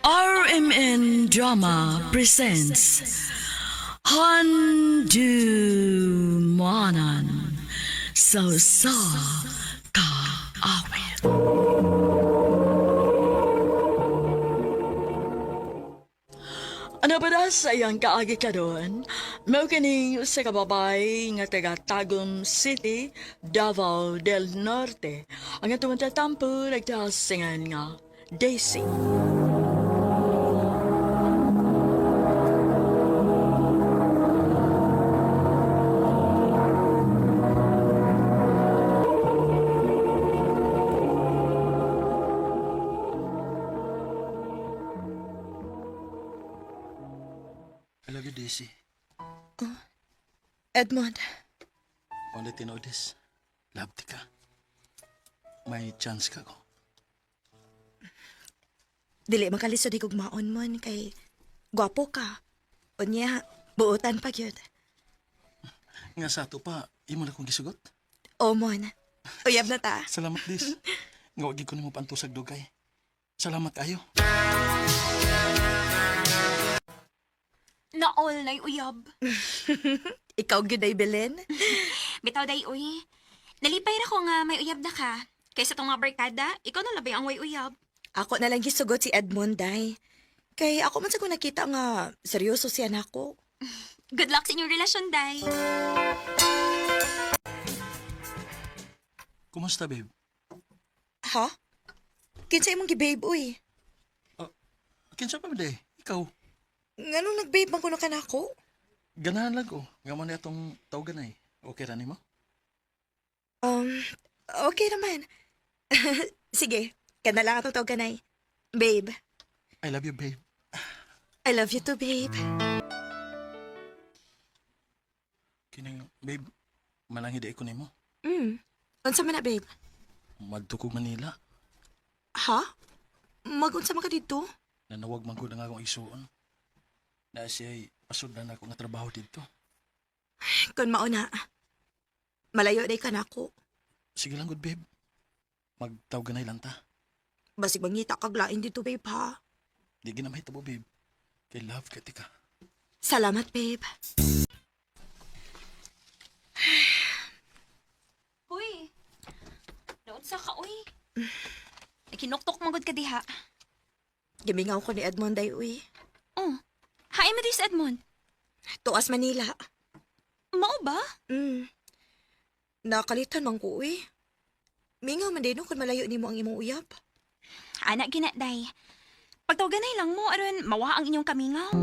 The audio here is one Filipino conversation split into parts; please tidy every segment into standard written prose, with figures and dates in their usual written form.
RMN Drama presents Handumanan Sa Ka Awit. Ano ba na sa iyang kaagi ka doon? Mau kining sa kababay nga taga Tagum City, Davao del Norte. Ang atong tatampo nagtasingan nga Daisy. I love you, Daisy. Edmond, Only know this. Love ti ka. May chance ka ko. dili makalisod kog maon mon kay gwapo ka. Unya, buutan pa gyud. Nga sa ato pa, imo na kong gisugot. O mon, uyab na ta. Salamat, Dis. Nga wagi ko nimo pantusag dugay. Salamat kayo. Naol na'y uyab. Ikaw gyud ay Belen. Bitaw day uy. Nalipay ra ko nga may uyab na ka. Kaysa tong nga barkada, ikaw na labay ang way uyab. Ako na lang gisugot si Edmond day. Kay ako man sa ko nakita nga seryoso siya nako. Good luck sa inyong relasyon, day. Kumusta, babe? Ha? Kinsa imong gi-babe uy? Kinsa pa ba, day? Ikaw? Nganong nag-babe man kuno ka nako? Ganahan lang ko. Nga man itong tawagan ay. Okay ra nimo? Okay naman. Sige, kana lang atong tawag kanay. Babe, I love you, babe. I love you too, babe. Kining, babe, mananghidi ko nimo. Unsa man na, babe? Madto ko Manila. Ha? Magunsa man ka dito? Nanawag man ko na nga akong isuon. Na siya'y pasudlan ako nga trabaho dito. Kung mauna, malayo day ka na ako. Sige lang, good, babe. Magtawagan na lang ta. Basig mangita kaglain dito, babe, ha? Di ginamay tabo, babe. Kay love ka, tika. Salamat, babe. Uy, naon sa ka, uy. Ay, kinuktok magod ka diha. Gimingaw ko ni Edmond day, uy. Oh, hain mo dis, Edmond. Tuas Manila. Mao ba? Nakalitan man ko, uy. Mingaw man din kung malayo ni mo ang imong uyab. Anak gina, day. Pagtawaganay lang mo, aron mawa ang inyong kamingaw.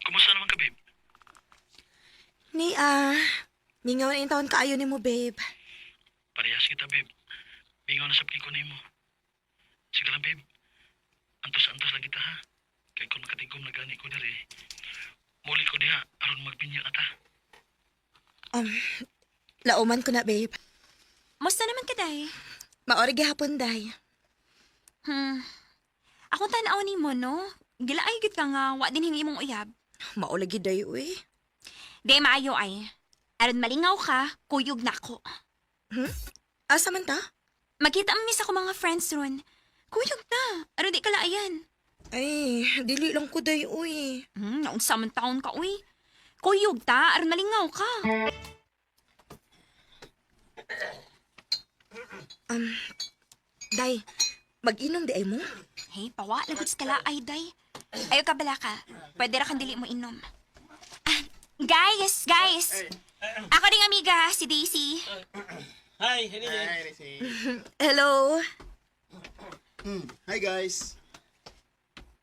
Kumusta naman ka, babe? Ni, mingaw na yung taon kaayo ni mo, babe. Parehas kita, babe. Bingaw na sa ko na mo. Sige lang, babe. Antos-antos lang kita, ha? Kaya kung makatigom na gani ko dali, muli ko diha, aron magbinya ata. Lauman ko na, babe. Musta naman ka, day? Maori gihapon, day. Akong tanaw ni mo, no? Gilaay gid ka nga, wa din hingi mong uyab. Maulagi, day, uy. Day maayo ay. Aron malingaw ka, kuyog na ako. Asa man ta? Magkita ang misa ko mga friends ron. Kuyog na, aron di ka laayan. Ay, dili lang ko, day, uy. Naunsa man taon ka, uy. Kuyog ta, aron malingaw ka. Day, mag-inom di ay mo? Hey, pawa, lagod sa kalaay, day. Ayaw ka bala ka. Pwede ra kang dili mo inom. Guys! Ako ding amiga, si Daisy. Hi, Daisy. Hello? Hi guys.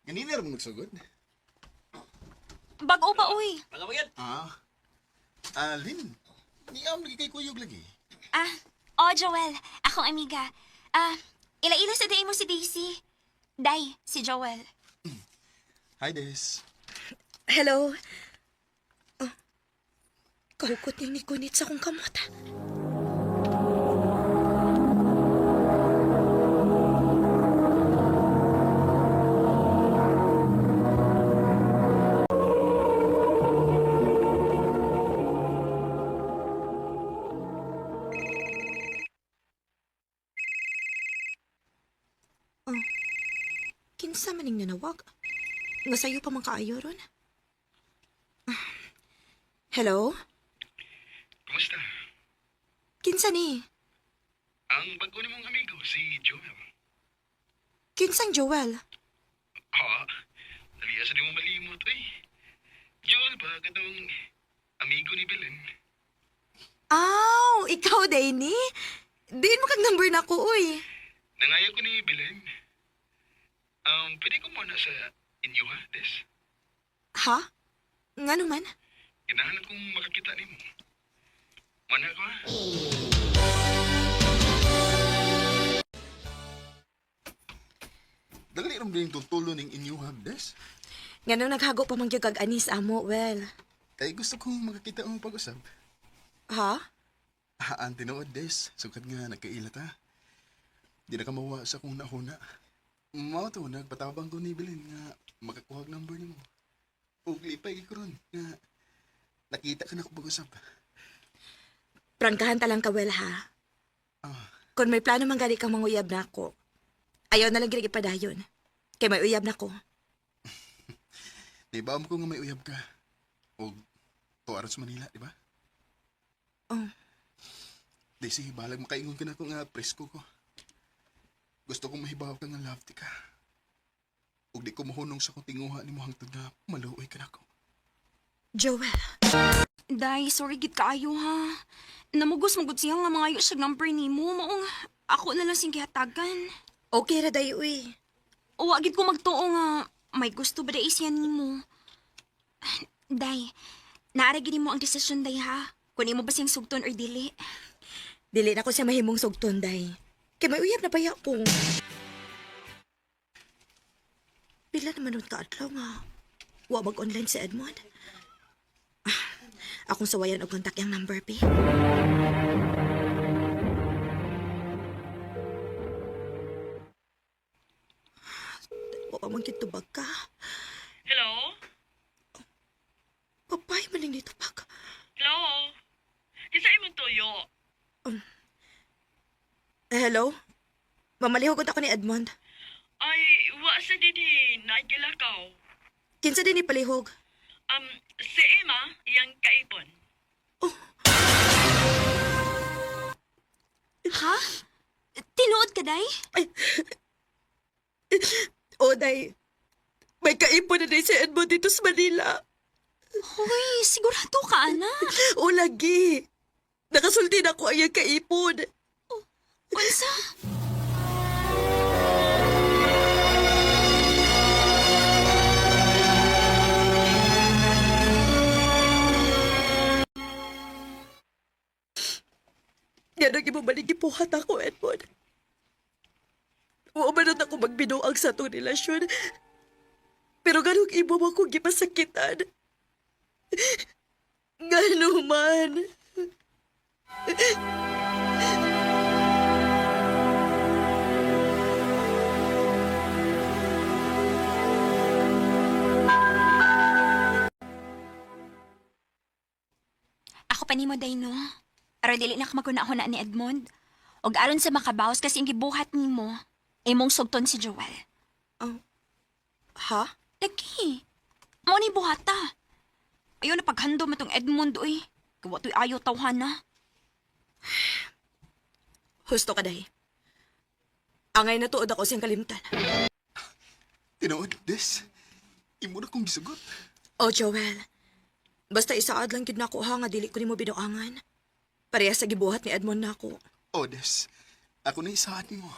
Ganina rin magsugod. Bago pa, uy. Lin. Di am lagi kay kuyog lagi. Joel. Akong amiga. Ila-ila sa day mo si Daisy. Day, si Joel. Hi Des. Hello? Kahukot niyang nikunit sa kong kamot. Kinsa maning nanawag? Nga sayo pa man kaayo ron? Hello? Kumusta? Kinsa ni? Ang bago ni mong amigo, si Joel. Kinsang Joel? Naliasa di mo malimot, eh. Joel ba, katong amigo ni Belen? Aw, ikaw day ni? Diin mo kag number na ko, uy. Nangaya ko ni Belen. Pwede ko muna sa inyo, ha, Des? Ha? Nga naman? Ganahan kong makakita ni mo. Mana ko, ha? Dali rin din tutulo ng inyo Des. Nga nung naghago pa mangyag kag anis amo, well. Kaya gusto kong makakita ang pag-usap. Ha? Haan tinuod Des, sukat nga nagkailat ha. Di na ka mawa sa kung nahuna. Mao to, nagpatabang ko ni Belen nga makakuha ang number ni mo. Ug lipay ko ron nga nakita ka na ko pag-usap. Prangkahan talang ka, well, ha? Ah, Kung may plano man gali kang manguyab na ako, ayaw na lang ginag ipadayon. Kay may uyab na ko. di ba mo ko nga may uyab ka? O tuwaran sa Manila, di ba? Oh. Di si balag makaingon ka na ko nga presko ko. Gusto kong mahibaw ka nga love ka. Ug di ko mahunong sa kong tinguha ni mo hangtod nga maluoy ka na ko. Joel, Day, sorry gid kaayo ha. Namugos-mugod siya nga mga siya number ni mo. Maong ako na lang sing gihatagan. okay ra day, uy. O agid ko magtuo nga may gusto ba day siya ni mo. Day, naara gid mo ang desisyon day ha. Kung imo ba siyang sugton or dili. Dili na ko siya mahimong sugton, day. Kay may uyab na paya ko. Pila naman nun kaadlaw nga. Wa mag-online si Edmond. Akong sawayan og kontak yung number, P. Wa man kitubag ka. Hello? Papay maling dito pag. Hello? Isa imong tuyo. Hello? Mamalihugot ako ni Edmond. Ay, wa sa didi, naigilakaw. Kinsa din ipalihog? Si Emma, iyang kaipon. Ha? Tinuod ka day? O, day. May kaipon na day si Edmond dito sa Manila. Hoy, sigurado ka ana. O, lagi. Nakasulti na ko ang iyang kaipon. Unsa? Yan ang imabaligipuhat ako, Edmond. Oo man ako magbinuang sa itong relasyon. Pero ganong ibo mo akong gipasakitan. Gano'n man. Ako pa nimo day no. Pero dili na ka maguna-huna ni Edmond. Og aron sa makabawas kasi ang gibuhat nimo, imong sugton si Joel. Ha? Lagi. Mo ni buhata. Ayaw na paghando mo tong Edmond uy. Kawa to'y ayaw tawhana. Husto ka, day. Angay na tuod ako siyang kalimtan. Tinuod Des. Imo na kong gisugot. O, Joel. Basta isaad lang yun na ako ha nga dili ko ni mo binuangan. Pareha sa gibuhat ni Edmond na ako. O Des, ako na isahan ni mo.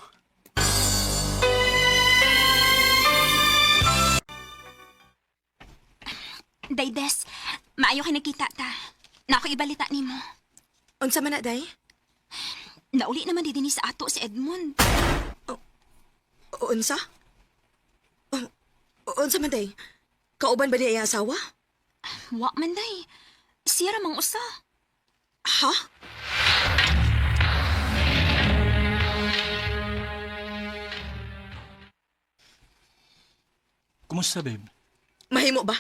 Daydes, maayo kay nakita ta. Na ako ibalita nimo. Unsa man na, day? Nauli naman di dinhi sa ato si Edmond. Unsa? Unsa man, day? Kauban ba niya iyang asawa? Wa man day. Siya ramang usa. Ha? Kumusta, babe? Mahimo ba?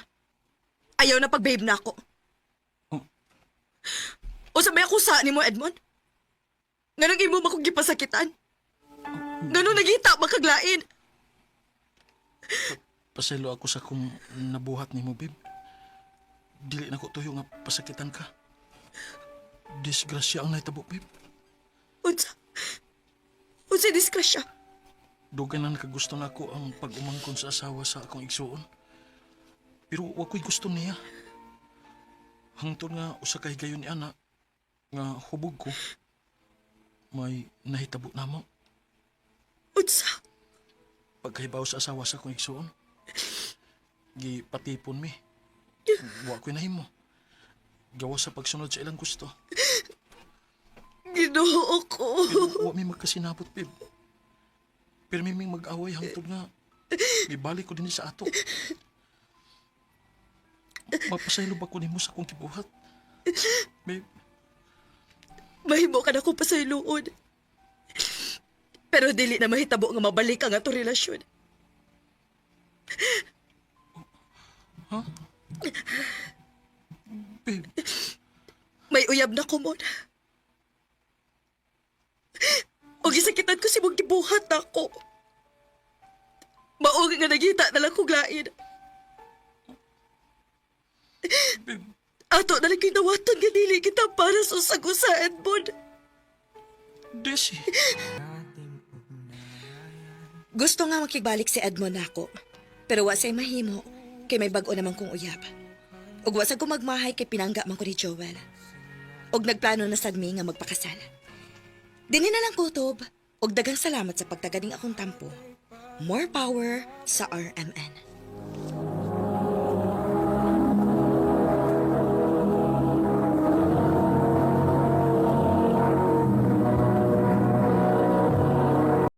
Ayaw na pag-babe na ako. Oh. O sabay ako sa ni mo, Edmond? Ganang imo makong gipasakitan? Ganun nagita makaglain? Pasaylo ako sa kung nabuhat ni mo, babe. Dili na ko tuyo nga pasakitan ka. Disgrasya ang naitabo, babe. Unsa? Unsa diskrasya? Dugan na nakagusto na ako ang pag-umangkon sa asawa sa akong igsuon. Pero wa ko'y gusto niya. Hangtod nga usa ka higayon ni ana nga hubog ko. May nahitabo na mo. Unsa? Pagkahibaw sa asawa sa akong igsuon. Gipatipon mi. Wa ko'y nahimo. Gawa sa pagsunod sa ilang gusto. Ginoo ko. Pero wa mi magkasinabot, babe. Pero may mag-away hangtod nga. Ibalik ko din sa ato. Mapasaylo ba ko nimo sa akong kibuhat? Babe, Mahimo ka na ko pa sa iluod. Pero dili na mahitabo nga mabalik ang ato relasyon. babe, May uyab na ko mo na. O gisakitan ko si mong gibuhat na ako. Maong nga nagita na lang kong lain. babe, Ato na lang kinawaton nga dili kita para sa sagusahan mo. Desi. Gusto nga makigbalik si Edmond ako. Pero wa say mahimo kay may bag-o naman kong uyab. Ug wa sa ko magmahay kay pinangga man ko ni Joel. Og nagplano na sad mi nga magpakasal. Dini na lang kutob. Og daghang salamat sa pagtaganing akong tampo. More power sa RMN.